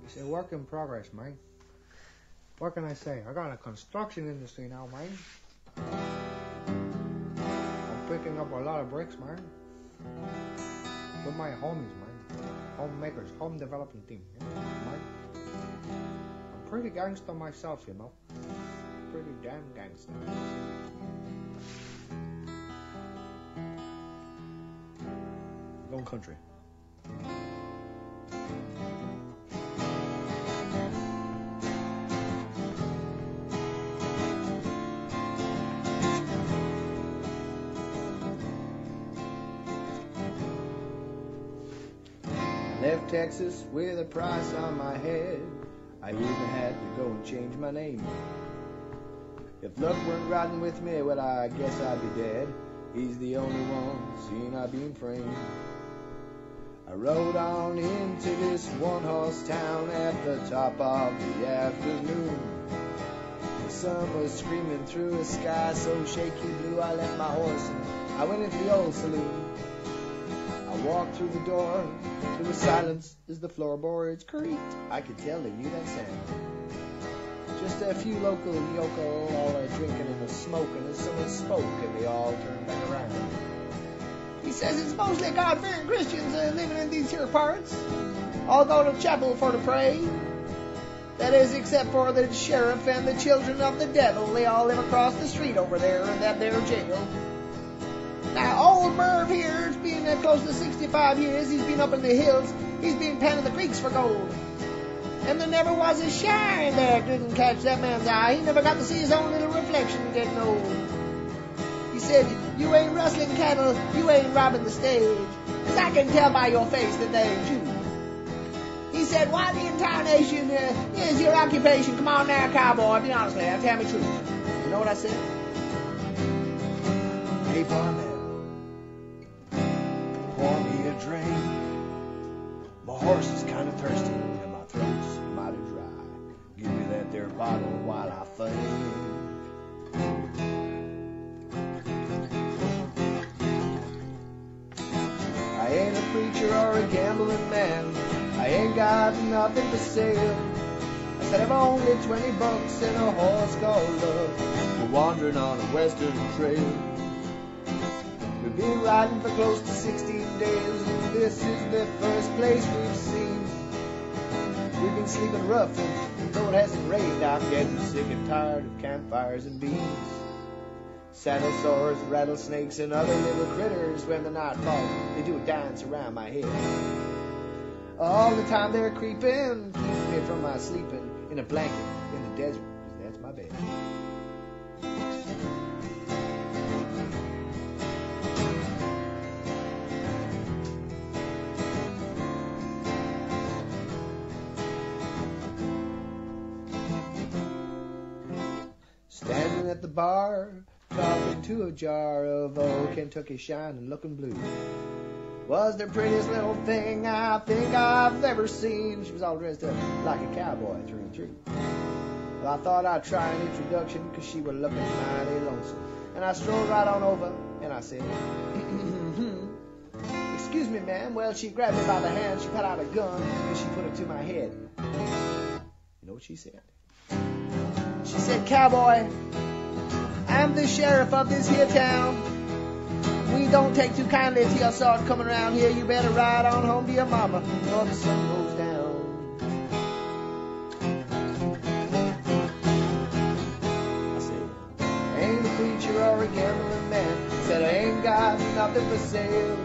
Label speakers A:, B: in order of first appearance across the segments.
A: It's a work in progress, man. What can I say? I got a construction industry now, man. I'm picking up a lot of bricks, man. With my homies, man. Homemakers, home development team. Yeah, man. I'm pretty gangster myself, you know. Pretty damn gangster. Going country. Left Texas with a price on my head. I even had to go and change my name. If luck weren't riding with me, well, I guess I'd be dead. He's the only one seen I been framed. I rode on into this one-horse town at the top of the afternoon. The sun was screaming through a sky so shaky blue. I left my horse and I went into the old saloon. I walked through the door. There was silence as the floorboards creaked. I could tell they knew that sound. Just a few local yokel, all a drinking and a smoking as someone spoke and they all turned back around. He says it's mostly God-fearing Christians living in these here parts. All go to chapel for to pray. That is, except for the sheriff and the children of the devil. They all live across the street over there in that there jail. Now, old Merv here has been close to 65 years. He's been up in the hills. He's been panning the creeks for gold. And there never was a shine that didn't catch that man's eye. He never got to see his own little reflection getting old. He said, you ain't rustling cattle, you ain't robbing the stage, 'cause I can tell by your face that they ain't you. He said, why the entire nation is your occupation? Come on now, cowboy, be honest, lad, tell me the truth. You know what I said? Hey, barman, pour me a drink. My horse is kind of thirsty and my throat's mighty dry. Give me that there bottle while I think. I ain't a preacher or a gambling man. I ain't got nothing for sale. I said I've only 20 bucks and a horse called love. We're wandering on a western trail. We've been riding for close to 16 days, and this is the first place we've seen. We've been sleeping rough, and though it hasn't rained, I'm getting sick and tired of campfires and beans. Saddle sores, rattlesnakes, and other little critters. When the night falls, they do a dance around my head. All the time they're creeping, keep me from my sleeping in a blanket in the desert, 'cause that's my bed. Standing at the bar, talking to a jar of old Kentucky shine and looking blue. Was the prettiest little thing I think I've ever seen. She was all dressed up like a cowboy through and through. Well, I thought I'd try an introduction, 'cause she was looking mighty lonesome. And I strolled right on over and I said, excuse me, ma'am. Well, she grabbed me by the hand, she got out a gun, and she put it to my head. You know what she said? She said, cowboy, I'm the sheriff of this here town. We don't take too kindly to your sort coming around here. You better ride on home to your mama before the sun goes down. I said, I ain't a preacher or a gambling man. I said, I ain't got nothing for sale.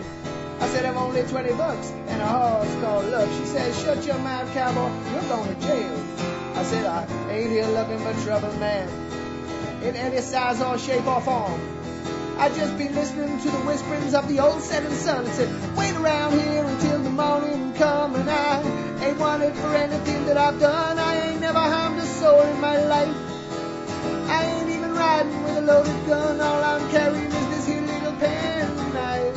A: I said, I'm only 20 bucks and a horse called love. She said, shut your mouth, cowboy, you're going to jail. I said, I ain't here looking for trouble, man, in any size or shape or form. I just been listening to the whisperings of the old setting sun. It said, wait around here until the morning come. And I ain't wanted for anything that I've done. I ain't never harmed a soul in my life. I ain't even riding with a loaded gun. All I'm carrying is this here little penknife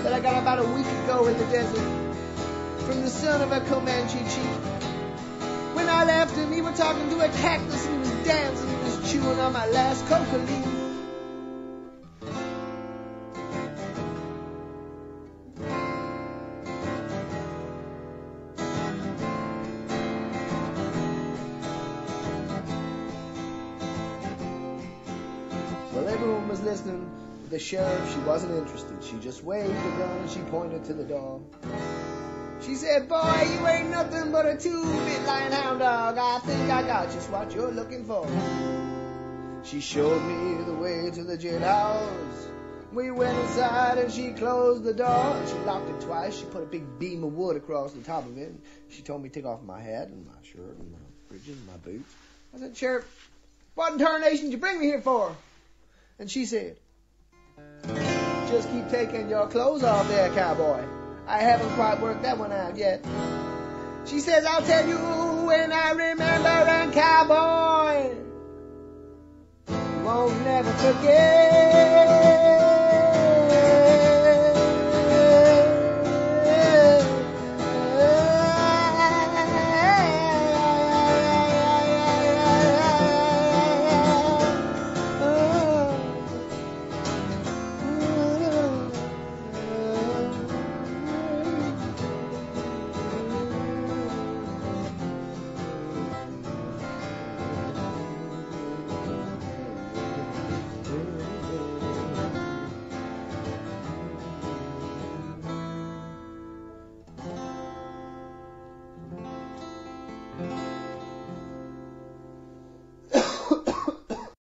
A: that I got about a week ago in the desert from the son of a Comanche chief. When I left him, he was talking to a cactus and he was dancing. He was chewing on my last coca leaf. While everyone was listening, the sheriff, she wasn't interested. She just waved her gun and she pointed to the door. She said, boy, you ain't nothing but a 2-bit lying hound dog. I think I got just what you're looking for. She showed me the way to the jailhouse. We went inside and she closed the door. And she locked it twice. She put a big beam of wood across the top of it. And she told me to take off my hat and my shirt and my breeches and my boots. I said, Sheriff, what in tarnation did you bring me here for? And she said, just keep taking your clothes off there, cowboy. I haven't quite worked that one out yet. She says, I'll tell you when I remember, and cowboy, you won't never forget.